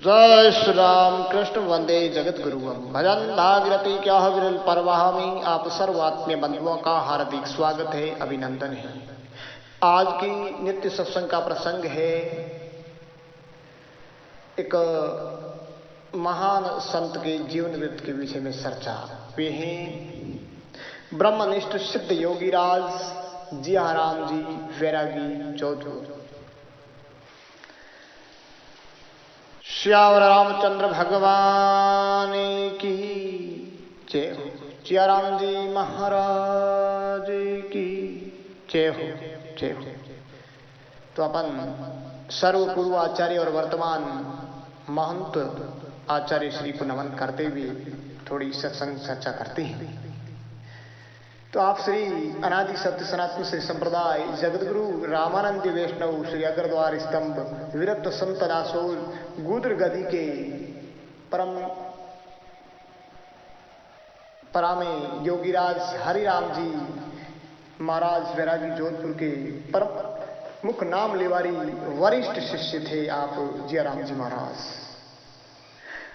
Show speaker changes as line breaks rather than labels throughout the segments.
जय श्री राम कृष्ण वंदे जगत गुरुवम भजन भागीरथी क्या विरल परवाहमी। आप सर्वात्म्य बंधुओं का हार्दिक स्वागत है, अभिनंदन है। आज की नित्य सत्संग का प्रसंग है एक महान संत के जीवन वृत्त के विषय में चर्चा। वे हैं ब्रह्मनिष्ठ सिद्ध योगीराज जियाराम जी वैरागी जोधपुर। श्यावर रामचंद्र भगवान की जय हो। जियाराम जी महाराज की जय हो, जय हो। तो अपन सर्व पूर्व आचार्य और वर्तमान महंत आचार्य श्री को नमन करते हुए थोड़ी सत्संग चर्चा करते हैं। तो आप श्री अनादि सत्य सनातन श्री संप्रदाय जगतगुरु रामानंद वैष्णव श्री अग्रद्वार स्तंभ विरक्त संत दासोल गुद्र गदी के परम परामे योगीराज हरिराम जी महाराज वैरागी जोधपुर के परम मुख नाम लेवारी वरिष्ठ शिष्य थे आप जियाराम जी महाराज।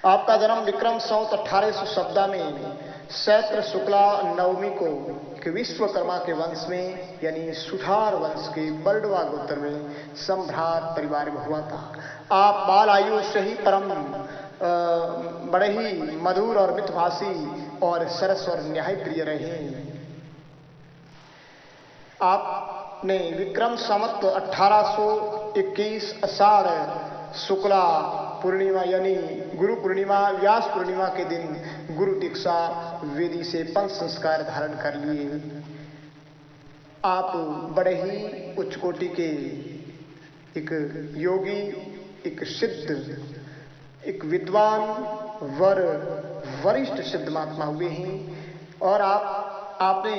आपका जन्म विक्रम संवत 1800 में चैत्र शुक्ला नवमी को विश्वकर्मा के वंश में यानी सुधार वंश के बरडवा गोत्र में सम्भ्रात परिवार में हुआ था। आप बाल आयु से ही परम बड़े ही मधुर और मितभाषी और सरस और न्याय प्रिय रहे। आपने विक्रम संवत 1821 आषाढ़ शुक्ला पूर्णिमा यानी गुरु पूर्णिमा व्यास पूर्णिमा के दिन गुरु दीक्षा वेदी से पंच संस्कार धारण कर लिए। आप बड़े ही उच्च कोटि के एक योगी, एक सिद्ध, एक विद्वान वर वरिष्ठ सिद्ध महात्मा हुए हैं। और आपने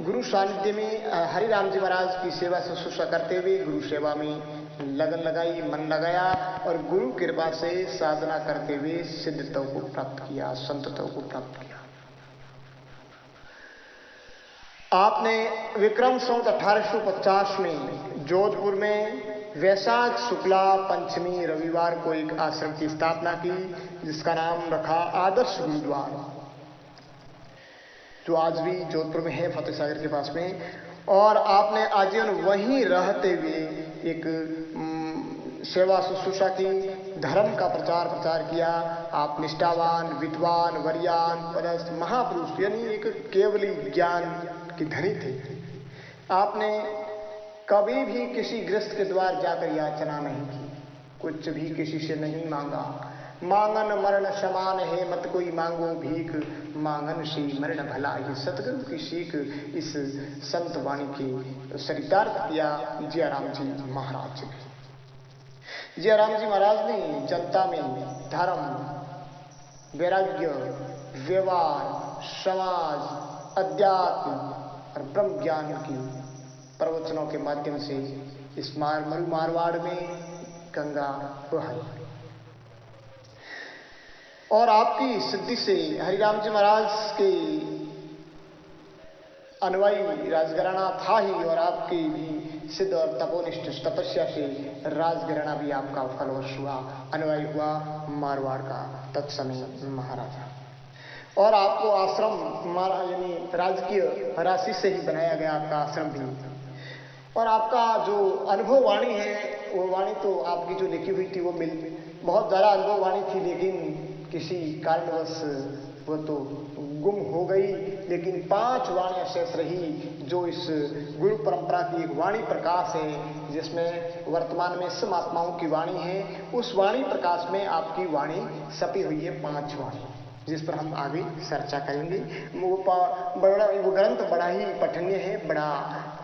गुरु सानिध्य में हरिराम जी महाराज की सेवा शुश्रूषा करते हुए गुरु सेवा में लगन लगाई, मन लगाया और गुरु कृपा से साधना करते हुए सिद्धता को प्राप्त किया, संतता को प्राप्त किया। आपने विक्रम संवत 1850 में जोधपुर में वैशाख शुक्ला पंचमी रविवार को एक आश्रम की स्थापना की जिसका नाम रखा आदर्श गुरुद्वार, जो आज भी जोधपुर में है, फतेह सागर के पास में। और आपने आजीवन वहीं रहते हुए एक सेवा शुश्रूषा की, धर्म का प्रचार किया। आप निष्ठावान, विद्वान, वरियान, परस्त, महापुरुष यानी एक केवली ज्ञान की धनी थे। आपने कभी भी किसी गृहस्थ के द्वार जाकर याचना नहीं की, कुछ भी किसी से नहीं मांगा। मांगन मरण समान है, मत कोई मांगो भीख, मांगन से मरण भला। ये सतगुरु की सीख इस संत वाणी की चरितार्थ किया जियाराम जी महाराज ने। जियाराम जी महाराज ने जनता में धर्म, वैराग्य, व्यवहार, समाज, अध्यात्म और ब्रह्म ज्ञान की प्रवचनों के माध्यम से इस मारवाड़ में गंगा बहाई। और आपकी सिद्धि से हरिराम जी महाराज के अनुयायी राजघराना था ही, और आपकी भी सिद्ध और तपोनिष्ठ तपस्या से राजघराना भी आपका फलवश हुआ, अनुयायी हुआ मारवाड़ का तत्समय महाराजा। और आपको आश्रम यानी राजकीय राशि से ही बनाया गया आपका आश्रम भी। और आपका जो अनुभव वाणी है वो वाणी तो आपकी जो लिखी हुई थी वो बहुत ज़्यादा अनुभव वाणी थी, लेकिन किसी कारणवश वो तो गुम हो गई। लेकिन 5 वाणियां शेष रही जो इस गुरु परंपरा की एक वाणी प्रकाश है, जिसमें वर्तमान में सब महात्माओं की वाणी है। उस वाणी प्रकाश में आपकी वाणी छपी हुई है 5 वाणी, जिस पर हम आगे चर्चा करेंगे। वो ग्रंथ बड़ा ही पठनीय है, बड़ा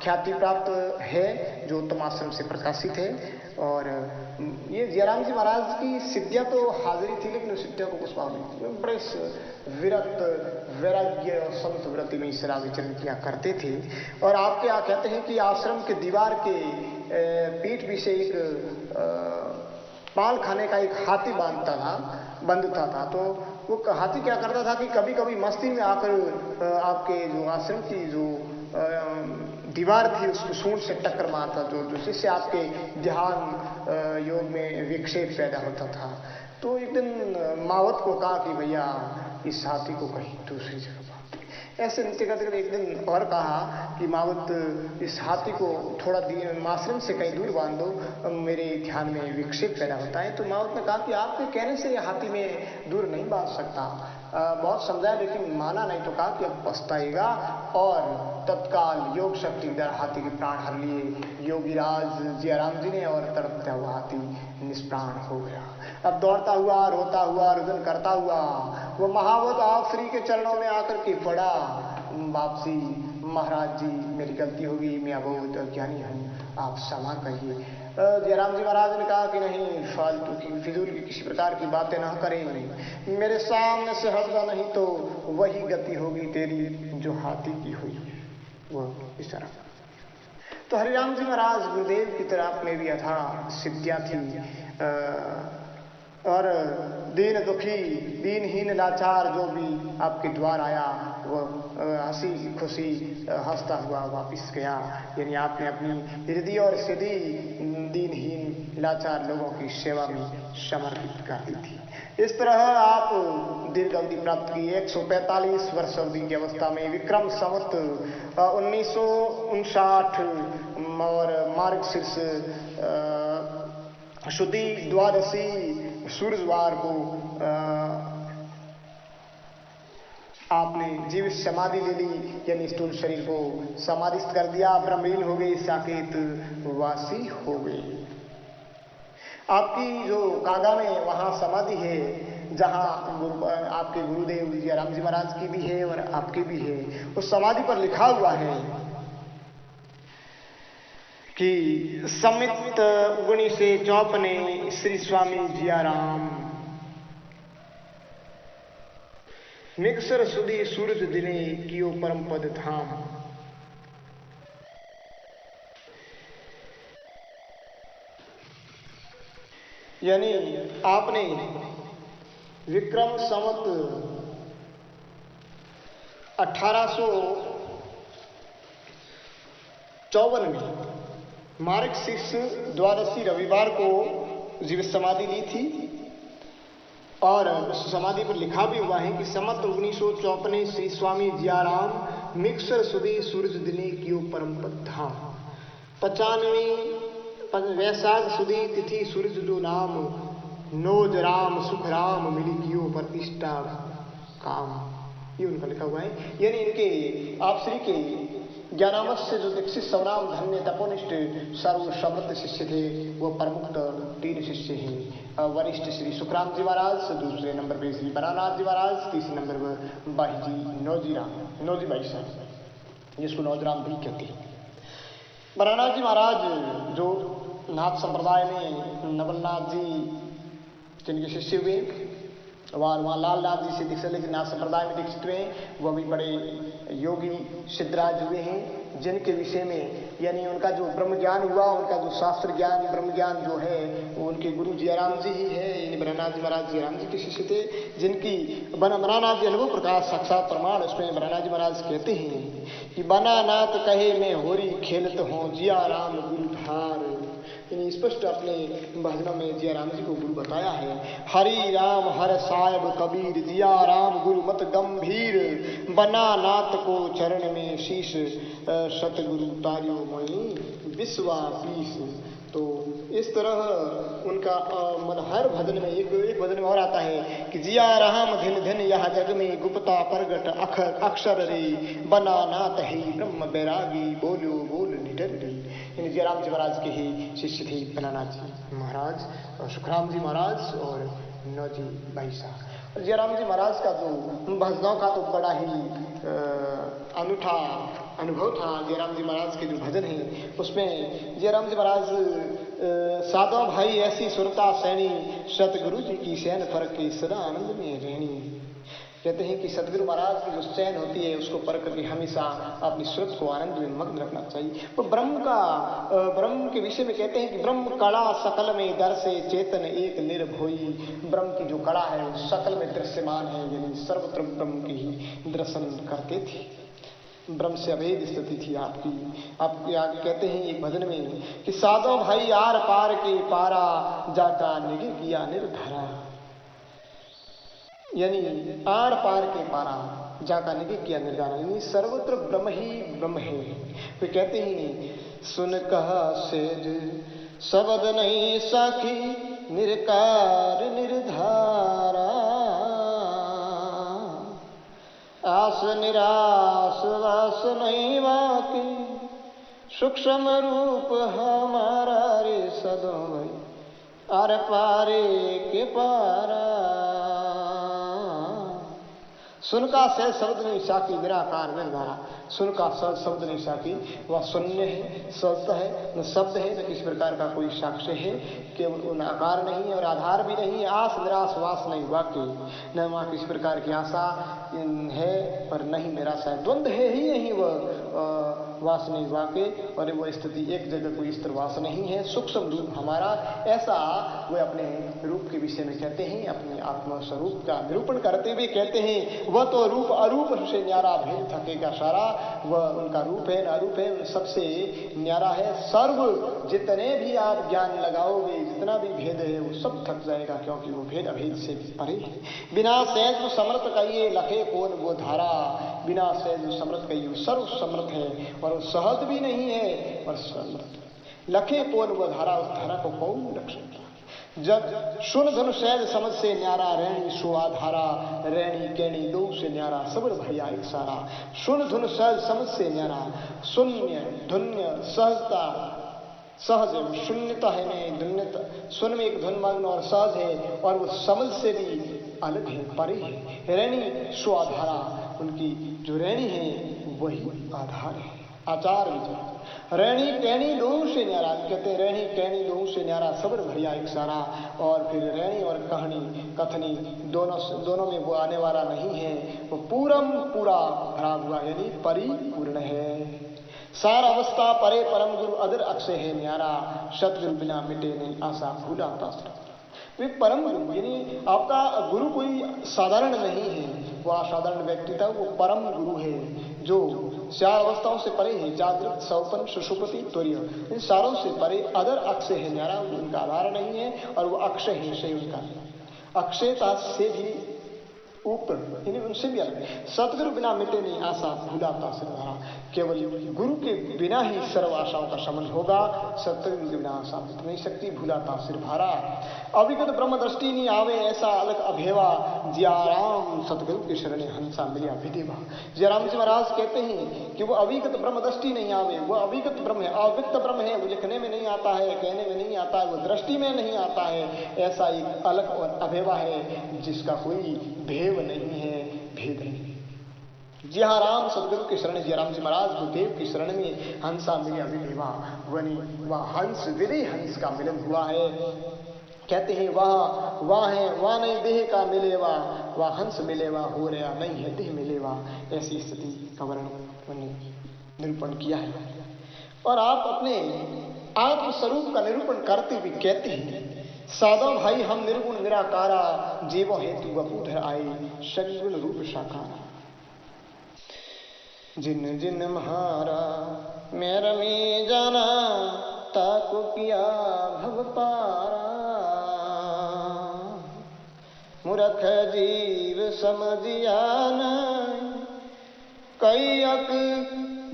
ख्याति प्राप्त है, जो उत्तम आश्रम से प्रकाशित है। और ये जियाराम जी महाराज की सिद्धियां तो हाजिरी थी, लेकिन उस सिद्धियों को कुछ नहीं, बड़े विरक्त वैराग्य संत व्रति में सदा विचरण किया करते थे। और आपके यहाँ कहते हैं कि आश्रम के दीवार के पीठ भी से एक पाल खाने का एक हाथी बंधता था। तो वो हाथी क्या करता था कि कभी कभी मस्ती में आकर आपके जो आश्रम की जो दीवार थी उसको सूंड से टक्कर मारता, जो जिससे आपके ध्यान योग में विक्षेप पैदा होता था। तो एक दिन मावत को कहा कि भैया इस हाथी को कहीं दूसरी जगह बांध दे। ऐसे नृत्य करते करते एक दिन और कहा कि मावत इस हाथी को थोड़ा आश्रम से कहीं दूर बांध दो, मेरे ध्यान में विक्षेप पैदा होता है। तो मावत ने कहा कि आपके कहने से हाथी में दूर नहीं बांध सकता। बहुत समझाया लेकिन माना नहीं, तो कहा कि अब पछताएगा, और तत्काल योग शक्ति द्वारा हाथी के प्राण हर लिए योगीराज जियाराम जी ने, और तड़पता हुआ हाथी निष्प्राण हो गया। अब दौड़ता हुआ, रोता हुआ, रुदन करता हुआ वो महावत आप श्री के चरणों में आकर के पड़ा, वापसी महाराज जी मेरी गलती होगी, मैं बहुत अज्ञानी हूँ, आप क्षमा करिए। जयराम जी महाराज ने कहा कि नहीं, फालतू की फिजूल की किसी प्रकार की बातें ना करें, मेरे सामने से हट जा, नहीं तो वही गति होगी तेरी जो हाथी की हुई। वो इस तरह तो हरिराम जी महाराज गुरुदेव की तरफ में भी अथाह सिद्धियां थी, और दीन दुखी दीनहीन लाचार जो भी आपके द्वार आया वो हंसी खुशी हंसता हुआ वापिस गया। यानी आपने अपनी हृदय और सिद्धि दीनहीन लाचार लोगों की सेवा में समर्पित कर दी थी। इस तरह आप दीर्घ अवधि प्राप्त की। 145 वर्ष अवधि की अवस्था में विक्रम संवत 1959 और मार्गशीर्ष शुद्धि द्वादशी सूरजवार को आपने जीवित समाधि ले ली, यानी स्थूल शरीर को समाधिस्थ कर दिया, ब्रह्मलीन हो गई, साकेत वासी हो गई। आपकी जो कागा में वहां समाधि है, जहां आपके गुरुदेव जयराम जी महाराज की भी है और आपकी भी है, उस समाधि पर लिखा हुआ है कि समित 1954 श्री स्वामी जियाराम मिक्सर सुधी सूरज दिने कियो परम पद धाम। यानी आपने विक्रम संवत 1854 में मार्गशीर्ष द्वादशी रविवार को जीवित समाधि ली थी, और उस समाधि पर लिखा भी हुआ है कि समत 1954 श्री स्वामी जियाराम मिक्सर सुधी सूरज दिने कियो परम पद धाम। 95 वैशाख सुधी तिथि सूरज जो नाम, नोज राम सुख राम मिली कियो प्रतिष्ठा काम। ये उनका लिखा हुआ है। यानी इनके आप श्री के ज्ञानामृत से जो दीक्षित सवराम धन्य तपोनिष्ठ सर्व समृद्ध शिष्य थे, वो प्रमुख 3 शिष्य हैं। वरिष्ठ श्री सुखराम जी महाराज, दूसरे नंबर पे श्री बनानाथ जी महाराज, तीसरे नंबर पर बाही जी नौजी भाई साहब, जिसको नौजराम भी कहते हैं। बनानाथ जी महाराज जो नाथ संप्रदाय में नवलनाथ जी जिनके शिष्य हुए, वहाँ लालनाथ जी से दीक्षित लेकिन नाथ संप्रदाय में दीक्षित हुए, वह भी बड़े योगी सिद्धराज हुए हैं, जिनके विषय में यानी उनका जो ब्रह्म ज्ञान हुआ, उनका जो शास्त्र ज्ञान ब्रह्म ज्ञान जो है वो उनके गुरु जियाराम जी ही है। यानी बनानाथ जी महाराज जियाराम जी के शिष्य थे, जिनकी बनानाथ जी अनुभव प्रकाश साक्षात प्रमाण, उसमें बनानाथ जी महाराज कहते हैं कि बनानाथ कहे मैं होरी खेलत हूँ जियाराम गुरुधार। यानी स्पष्ट अपने भजनों में जियाराम जी को गुरु बताया है। हरि राम हर साहेब कबीर जिया राम गुरु मत गंभीर, बनानाथ को चरण में शीश सतगुरु तारियो मई विश्वासीस। तो इस तरह उनका हर भजन में एक भजन में और आता है कि जिया राम धिन धिन यह जग में गुप्ता प्रगट अक्षर रे, बनानाथ ही ब्रह्म बैरागी बोलो बोल निडर रे। यानी जियाराम जी महाराज के ही शिष्य थे बनानाथ जी महाराज और सुखराम जी महाराज और नौजी भाई साहब। जियाराम जी महाराज का जो भजनों का तो बड़ा ही अनूठा अनुभव था। जियाराम जी महाराज के जो भजन हैं उसमें जियाराम जी महाराज साधो भाई ऐसी सुरता सैनी, सतगुरु जी की सैन फर्क की सदा आनंद में रहनी। कहते हैं कि सतगुरु महाराज की जो चैन होती है उसको पर करके हमेशा अपनी सुरत को आनंद में मग्न रखना चाहिए। तो ब्रह्म के विषय में कहते हैं कि ब्रह्म कला सकल में दर्शे चेतन एक निर्भोई। ब्रह्म की जो कला है वो सकल में दृश्यमान है, यानी सर्वत्र ब्रह्म की ही दर्शन करते थे। ब्रह्म से अभेद स्थिति थी आपकी। आप कहते हैं एक भजन में कि साधो भाई आर पार के पारा, जाटा निगे किया निर्धारा। यानी आर पार के पारा जाका निधि किया निर्धारण, यानी सर्वत्र ब्रह्म ही ब्रह्म है। वे कहते हैं सुन कहा सेज शब्द नहीं साखी निरकार निर्धारा, आस निराश वास नहीं वाकी सूक्ष्म रूप हमारा रे सदो भाई आर पारे के पारा। सुन का सहज शब्द नहीं साकी निराकार निर्धारा, सुन का सहज शब्द नहीं साकी, वह शून्य है, सहजता है, न शब्द है न किसी प्रकार का कोई साक्ष्य है, केवल उन आकार नहीं है और आधार भी नहीं है, आस निराश वास नहीं वाक्य, न वहाँ किसी प्रकार की आशा है और नहीं निराशा है, द्वंद्व है ही नहीं वह वास नहीं वाक्य, और वह स्थिति एक जगह कोई स्थिर वास नहीं है, सूक्ष्म रूप हमारा, ऐसा वे अपने रूप के विषय में कहते हैं, अपने आत्मा स्वरूप का निरूपण करते हुए कहते हैं वह तो रूप अरूप से न्यारा भेद थकेगा सारा, वह उनका रूप है न अरूप है सबसे न्यारा है, सर्व जितने भी आप ज्ञान लगाओगे जितना भी भेद है वो सब थक जाएगा, क्योंकि वो भेद अभेद से भी परे है। बिना सहज समर्थ कहिए लखे कौन वो धारा, बिना सहज समर्थ कहिए सर्व समर्थ है और वो सहज भी नहीं है और समर्थ, लखे कौन वो धारा, उस धारा को कौन रख सकता। जब सुन धन सहज समझ से न्यारा, रैणी सुआधारा, रैणी कैणी दो से न्यारा, सबर भैया एक सारा। सुन धुन सहज समझ से न्यारा, शून्य धुन्य सहजता, सहज शून्यता है नहीं धुन्यता, सुन में एक धुन मग्न और सहज है और वो समझ से भी अलग है, परे है। रैणी सुआधारा, उनकी जो रैणी है वही आधार है, आचार विचार। रैणी कैणी दोनों से न्यारा, कहते हैं रैणी कैणी दोनों से न्यारा, सबर भरिया एक सारा। और फिर रैणी और कहानी कथनी दोनों में वो आने वाला नहीं है, वो पूरम पूरा भरा हुआ यानी परिपूर्ण है। सार अवस्था परे परम गुरु अदर अक्षय है न्यारा, सतगुरु बिना मिटे नहीं आशा भूला तासरा। वे परम गुरु यानी आपका गुरु कोई साधारण नहीं है, वो असाधारण व्यक्ति था, वो परम गुरु है जो चार अवस्थाओं से परे है, जागृत सौपन सुषुप्ति तुर्य, इन सारों से परे अदर अक्षय है न्यारा, उनका आधार नहीं है और वो अक्षय है से उनका अक्षयता से भी ऊपर यानी उनसे भी अलग। सतगुरु बिना मिटे नहीं आशा भूलाता सिरधारा, केवल गुरु के बिना ही सर्व आशाओं का शमन होगा, सतगुरु के बिना आशा मिट नहीं सकती, भूलाता सिर भारा। अविगत ब्रह्म दृष्टि नहीं आवे ऐसा अलग अभेवा, जियाराम सतगुरु के शरण हंसा मिलिया विदेवा। जयराम जी महाराज कहते हैं कि वो अविगत ब्रह्म दृष्टि नहीं आवे, वो अविगत ब्रह्म है, अव्यक्त ब्रह्म है, वो लिखने में नहीं आता है, कहने में नहीं आता है, वो दृष्टि में नहीं आता है, ऐसा एक अलग और अभेवा है जिसका कोई भेद नहीं है, भेद नहीं। जी हाँ, राम सदगुरु के शरण जयराम जी महाराज गुरुदेव की शरण में हंसा मिलिया विदेवा, वह हंस विदे हंस का मिलन हुआ है। कहते हैं वाह है वाह नहीं देह का मिलेवा, वाह हंस मिलेवा हो रहा नहीं है देह मिलेवा, ऐसी स्थिति का वर्णन निरूपण किया है। और आप अपने आत्मस्वरूप का निरूपण करते हुए कहते हैं साधो भाई हम निर्गुण निराकारा, जीवो हेतु वपुधर आए सगुण रूप साकारा। जिन जिन म्हारा मैं रमी जाना, ताको किया भव पारा, मूर्ख जीव समझिया नहीं, कई अक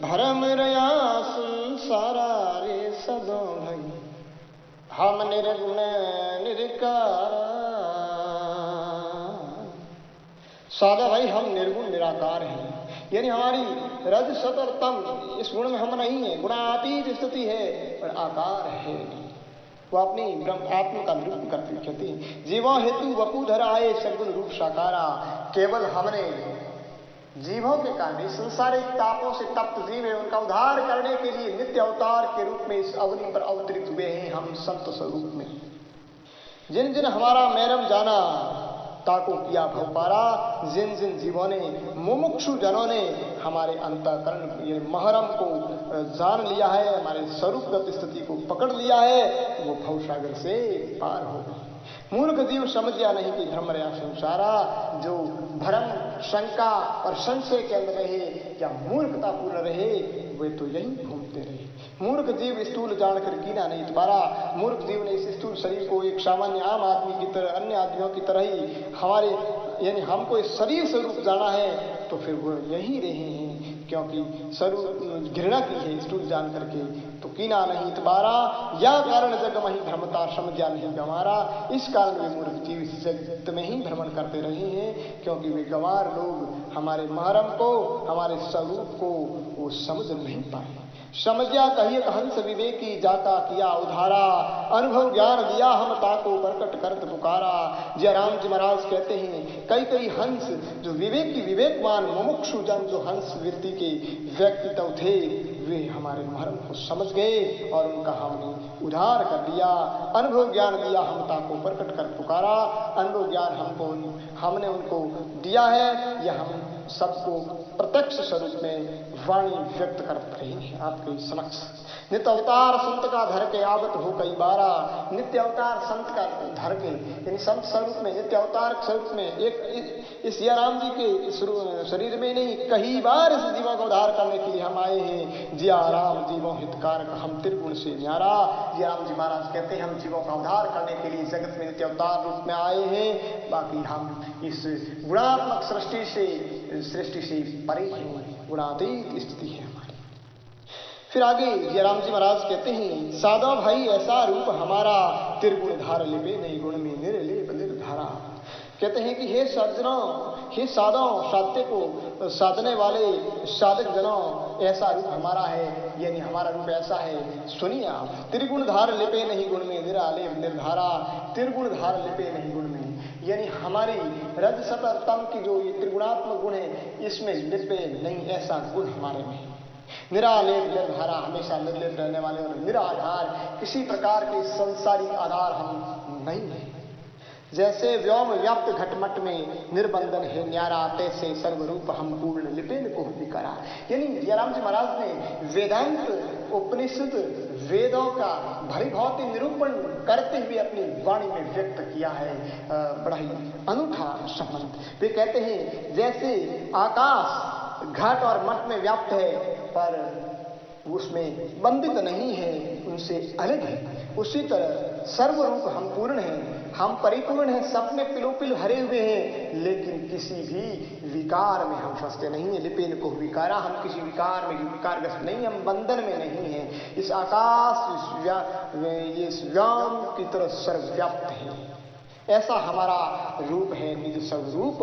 भरम रया संसारा रे सदो भई हम निर्गुण निराकारा। साधा भाई हम निर्गुण निराकार हैं, यानी हमारी रज सत और तम इस गुण में हम नहीं है, गुणातीत स्थिति है और आकार है। वो अपनी ब्रह्म आत्मा का निरूपण करते कहते हैं जीवों हेतु वपुधर आए सगुण रूप साकारा। केवल हमने जीवों के कारण संसारिक तापों से तप्त जीव है, उनका उद्धार करने के लिए नित्य अवतार के रूप में इस अवधि पर अवतरित हुए हैं हम संत स्वरूप में। जिन जिन हमारा मैरम जाना, ताको किया भव पारा, जिन जिन जीवों ने मुमुक्षु जनों ने हमारे अंतःकरण ये महरम को जान लिया है, हमारे स्वरूपगत स्थिति को पकड़ लिया है, वो भवसागर से पार हो गए। मूर्ख जीव समझिया नहीं कि धर्म रया संसारा, जो भ्रम शंका और संशय के अंदर रहे या मूर्खता पूर्ण रहे वे तो यही घूमते रहे। मूर्ख जीव स्थूल जानकर कीना नहीं तुम्हारा। मूर्ख जीव ने इस स्थूल शरीर को एक सामान्य आम आदमी की तरह, अन्य आदमियों की तरह ही हमारे यानी हमको इस शरीर स्वरूप जाना है, तो फिर वो यहीं रहे हैं, क्योंकि स्वरूप घृणा की है स्थूल जान करके। तो कीना नहीं तुम्हारा, या कारण जग में ही भ्रमता समझा नहीं गंवारा। इस कारण वे मूर्ख जीव इस जगत में ही भ्रमण करते रहे हैं, क्योंकि वे गंवार लोग हमारे महरम को, हमारे स्वरूप को वो समझ नहीं पाए। समझिया कहिए हंस विवेकी जाता किया उधारा, अनुभव ज्ञान दिया हम ताको प्रकट करत पुकारा। जय राम जी महाराज कहते हैं कई कई हंस जो विवेकी विवेकवान मुमुक्षु जन जो हंस वृत्ति के व्यक्तित्व थे, वे हमारे महरम को समझ गए और उनका हमने उद्धार कर दिया। अनुभव ज्ञान दिया हम ताको प्रकट कर पुकारा। अनुभव ज्ञान हमने उनको दिया है, यह हम सबको प्रत्यक्ष स्वरूप में वाणी व्यक्त कर रही है आपके समक्ष। नित्य अवतार संत का धर के आवत हो कई बारा। नित्य अवतार संत का धर के यानी संत स्वरूप में, नित्य अवतार स्वरूप में एक इस राम जी के शरीर में नहीं, कई बार इस जीवों का उद्धार करने के लिए हम आए हैं। जिया राम जीवों हितकारक हम त्रिगुण से न्यारा। जिया राम जी महाराज कहते हैं हम जीवों का उद्धार करने के लिए जगत में नित्य अवतार रूप में आए हैं, बाकी हम इस गुणात्मक सृष्टि से परे हैं, गुणातीत स्थिति है हमारी। फिर आगे जयराम जी महाराज कहते हैं सादा भाई ऐसा रूप हमारा, त्रिगुण धार लिपे नहीं गुण में निर्लेप निर्धारा। कहते हैं कि हे सज्जनों, हे साधों, साध्य को साधने वाले साधक जनों, ऐसा रूप हमारा है, यानी हमारा रूप ऐसा है। सुनिए आप, त्रिगुण धार लिपे नहीं गुण में निरालेप निर्धारा। त्रिगुण धार लिपे नहीं गुण में, यानी हमारी रज सत तम की जो ये त्रिगुणात्मक गुण है, इसमें लिपे नहीं, ऐसा गुण हमारे में। निरालेप निर्धारा, हमेशा निर्लेप रहने वाले और निराधार, किसी प्रकार के संसारिक आधार हम नहीं है। जैसे व्योम व्याप्त घटमट में निर्बंधन है न्यारा, तैसे सर्वरूप हम पूर्ण लिपेन को विकरा। यानी जयराम जी महाराज ने वेदांत उपनिषद वेदों का भली भांति निरूपण करते हुए अपनी वाणी में व्यक्त किया है बड़ा ही अनूठा संबंध। वे कहते हैं जैसे आकाश घट और मठ में व्याप्त है, पर उसमें बंधित नहीं है, उनसे अलग है, उसी तरह सर्वरूप हम पूर्ण हैं, हम परिपूर्ण हैं, सपने पिलोपिल भरे हुए हैं, लेकिन किसी भी विकार में हम फंसते नहीं है। लिपेन को विकारा, हम किसी विकार में विकारग्रस्त नहीं, हम बंधन में नहीं हैं। इस आकाश इस व्योम की तरह सर्वव्याप्त है, ऐसा हमारा रूप है, निज स्वरूप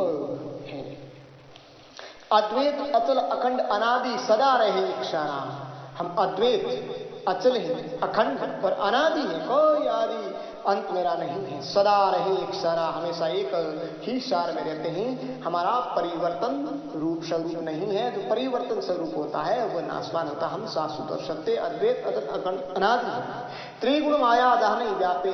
है। अद्वैत अचल अखंड अनादि सदा रहे इक्षारा। हम अद्वैत अचल है, अखंड और अनादि है, कोई आदि अंत मेरा नहीं है। सदा रहे एक सारा, हमेशा एक ही सार में रहते हैं। हमारा परिवर्तन रूप स्वरूप नहीं है, जो परिवर्तन स्वरूप होता है वो नाशवान होता। हम शाश्वत और सत्य अद्वैत अखंड अनादि है। त्रिगुण माया जहाँ व्यापे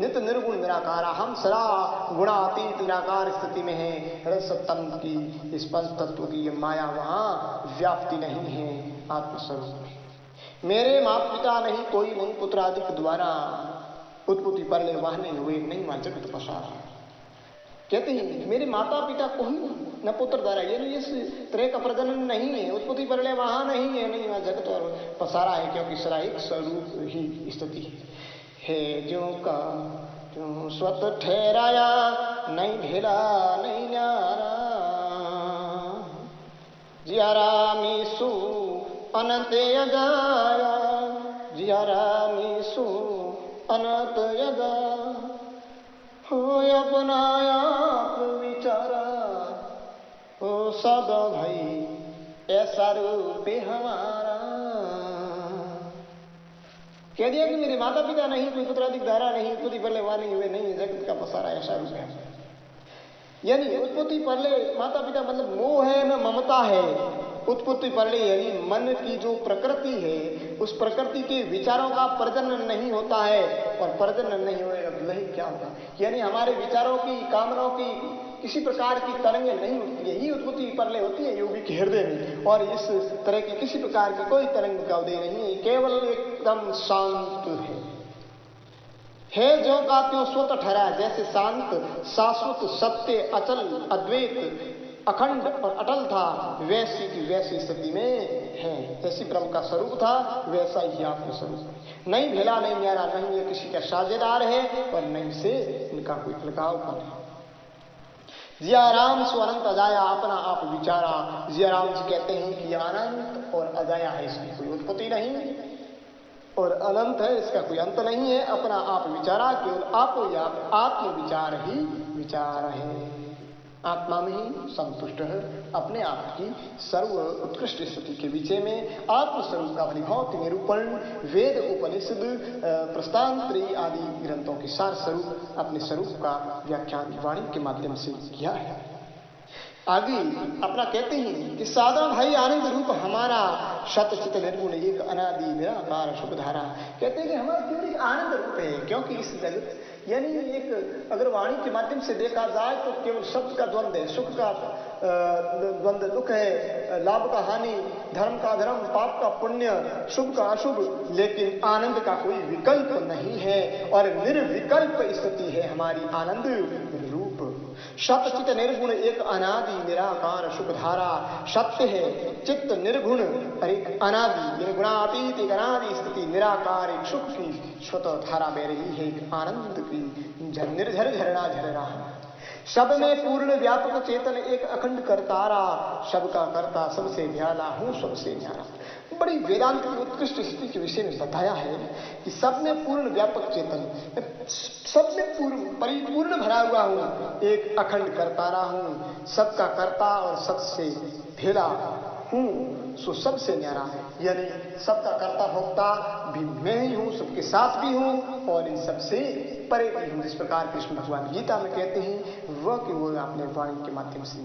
नित्य निर्गुण निराकारा। हम सदा गुणातीत निराकार स्थिति में है। रसतम की इस पंच तत्व की ये माया वहाँ व्याप्ति नहीं है आत्मस्वरूप में। मेरे माता पिता नहीं, कोई नहीं पुत्र आदि के द्वारा उत्पत्ति पर निर्वाहने हुए नहीं मां जगत पसारा। कहते हैं मेरे माता पिता कोई न पुत्र द्वारा, यानी इस तरह का प्रजनन नहीं है, उत्पत्ति पर वहां नहीं है, नहीं वहां जगत और पसारा है, क्योंकि सदा एक स्वरूप ही स्थिति है। जो का जो स्वत ठहराया नहीं ढेला नहीं न्यारा। जिया रामीसु अनंत यगाया, जिया रामीसु अनंत यगा। हो अपना आप विचारा, हो सदा भाई ऐसा रूप हमारा। कह दिया कि मेरे माता पिता नहीं, कोई पुत्राधिक धारा नहीं, उत्पत्ति पहले वहां नहीं हुए, नहीं जगत का पसारा ऐसा रूप है। यानी उत्पत्ति पहले माता पिता मतलब मोह है न ममता है। उत्पत्ति पहले यानी मन की जो प्रकृति है, उस प्रकृति के विचारों का प्रजनन नहीं होता है, और प्रजनन नहीं होएगा तो नहीं क्या होगा। यानी हमारे विचारों की, कामनाओं की किसी प्रकार की तरंगें नहीं उठती है, ही उत्पत्ति पहले होती है योगी के हृदय में, और इस तरह की किसी प्रकार की कोई तरंग का उदय नहीं है, केवल एकदम शांत है जो का त्यों स्वतः ठहरा। जैसे शांत शाश्वत सत्य अचल अद्वैत अखंड और अटल था, वैसी की वैसी स्थिति में हैं। ऐसी ब्रह्म का स्वरूप था, वैसा ही आपका स्वरूप है। नहीं भेला, नहीं न्यारा, नहीं ये किसी का साझेदार है और नहीं से इनका कोई अलगाव पर है। जिया राम सो अनंत अजाया, अपना आप विचारा। जिया राम जी कहते हैं कि अनंत और अजाया है, इसकी कोई उत्पत्ति नहीं, और अनंत है, इसका कोई अंत नहीं है। अपना आप विचारा, केवल आप ही आप आत्म विचार ही विचार है। आत्मा में ही संतुष्ट है, अपने आप की सर्व उत्कृष्ट स्थिति के विषय में आत्म स्वरूप का परिभौत निरूपण वेद, उपनिषद, प्रस्तांतरी आदि ग्रंथों के सार स्वरूप अपने स्वरूप का व्याख्यान वाणी के माध्यम से किया है। आगे अपना कहते हैं कि सादा भाई आनंद रूप हमारा शत चित निर्गुण एक अनादि निराकार शुभ धारा। कहते हैं कि हमारा केवल एक आनंद रूप है, क्योंकि इस जगत यानी एक अगर वाणी के माध्यम से देखा जाए तो केवल शब्द का द्वंद्व है, सुख का द्वंद्व, दुख है, लाभ का हानि, धर्म का धर्म, पाप का पुण्य, शुभ का अशुभ, लेकिन आनंद का कोई विकल्प नहीं है और निर्विकल्प स्थिति है हमारी आनंद रूप। सत चित निर्गुण एक अनादि निराकार शुभ धारा। सत्य है, चित्त निर्गुण और एक अनादि निर्गुणातीत एक अनादि स्थिति निराकार एक सुख की स्वतः धारा बह रही है, एक आनंद की निर्झर झरना झर रहा है। सब में पूर्ण व्यापक चेतन एक अखंड करतारा, सबका करता सबसे न्यारा हूँ सबसे न्यारा। बड़ी वेदांत की उत्कृष्ट स्थिति के विषय में बताया है कि सब में पूर्ण व्यापक चेतन, सब में पूर्ण परिपूर्ण भरा हुआ हूँ, एक अखंड करतारा हूँ, सबका करता और सबसे भेला हूँ, सो सबसे न्यारा है। यानी सबका कर्ता भोक्ता भी मैं ही हूँ, सबके साथ भी हूँ और इन सबसे परे भी हूँ। जिस प्रकार कृष्ण भगवान गीता में कहते हैं वह कि वो अपने वाणी के माध्यम से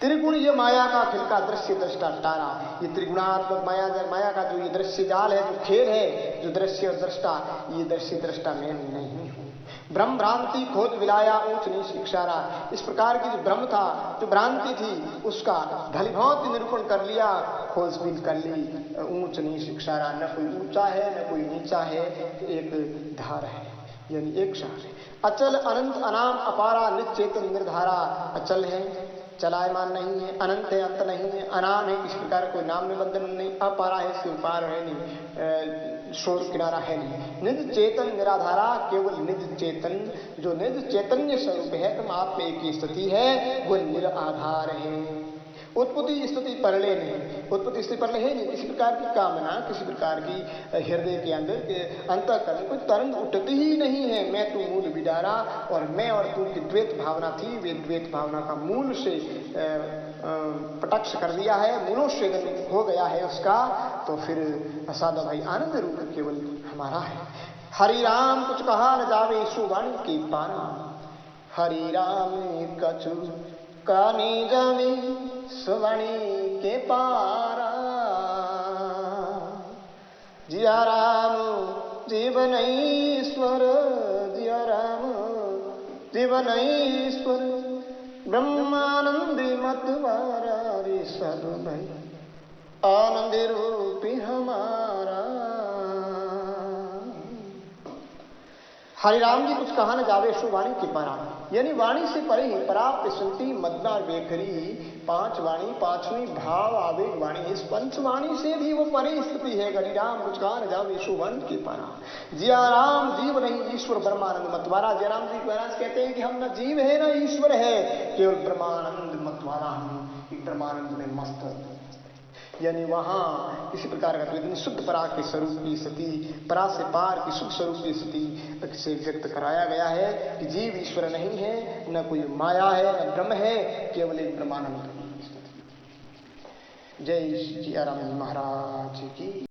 त्रिगुण ये माया का खेल का दृश्य दृष्टा तारा। ये त्रिगुणात्मक माया का जो ये दृश्य जाल है, जो खेल है, जो दृश्य और दृष्टा, ये दृश्य दृष्टा मैं नहीं हूँ। ब्रह्म भ्रांति खोज विलाया ऊंच नीच इशारा। इस प्रकार की जो ब्रह्म था, जो भ्रांति थी, उसका भलीभांति निरूपण कर लिया, खोजबीन कर ली। ऊंच नीच इशारा, न कोई ऊंचा है न कोई नीचा है, एक धार है यानी एक शार है। अचल अनंत अनाम अपारा निश्चेतन निर्धारा। अचल है, चलायमान नहीं है, अनंत है, अंत नहीं है, अनाम है, किसी प्रकार कोई नाम में बंधन नहीं, अपारा है, इसके पार है नहीं, शोर किनारा है नहीं। निज चेतन निराधारा, केवल निज चेतन, जो निज चैतन्य स्वरूप है, तुम आप में एक स्थिति है, वो निराधार है। उत्पत्ति स्थिति परले नहीं, उत्पत्ति स्थिति परले है नहीं, किसी प्रकार की कामना, किसी प्रकार की हृदय के अंदर के अंतःकरण कोई तरंग उठती ही नहीं है। मैं तू मूल बिडारा, और मैं और तू की द्वैत भावना थी, वे द्वैत भावना का मूल से पटक्ष कर दिया है, मूलोच्छेदन हो गया है उसका। तो फिर सादा भाई आनंद रूप केवल हमारा है। हरि राम कुछ कहा न जावे सुवाणी के पारा। हरि राम कछु काने जावे सुवाणी के पारा। जिया राम जीवन ईश्वर, जिया राम जीवन ईश्वर, ब्रह्मानंदी मतवारा रे सब भाई आनंद रूपी हमारा। हरिराम जी कुछ कहा न जावे सो वाणी के पारा, यानी वाणी से परे ही पराप्त सुनती मदना बेखरी। पांच वाणी, पांचवी भाव आवेग वाणी, इस पंचवाणी से भी वो परे स्थिति है। हरिराम कुछ कहा न जावे सो वाणी के पारा। जिया राम जीव नहीं ईश्वर ब्रह्मानंद मतवारा। जयराम जी महाराज कहते हैं कि हम न जीव है न ईश्वर है, केवल ब्रह्मानंद मतवारा हम, ब्रह्मानंद में मस्त। यानी वहां किसी प्रकार का शुद्ध परा के स्वरूप की स्थिति, परा से पार की शुद्ध स्वरूप की स्थिति से व्यक्त कराया गया है कि जीव ईश्वर नहीं है, न कोई माया है, न ब्रह्म है, केवल एक ब्रह्मानंद की स्थिति। जय श्री राम महाराज की।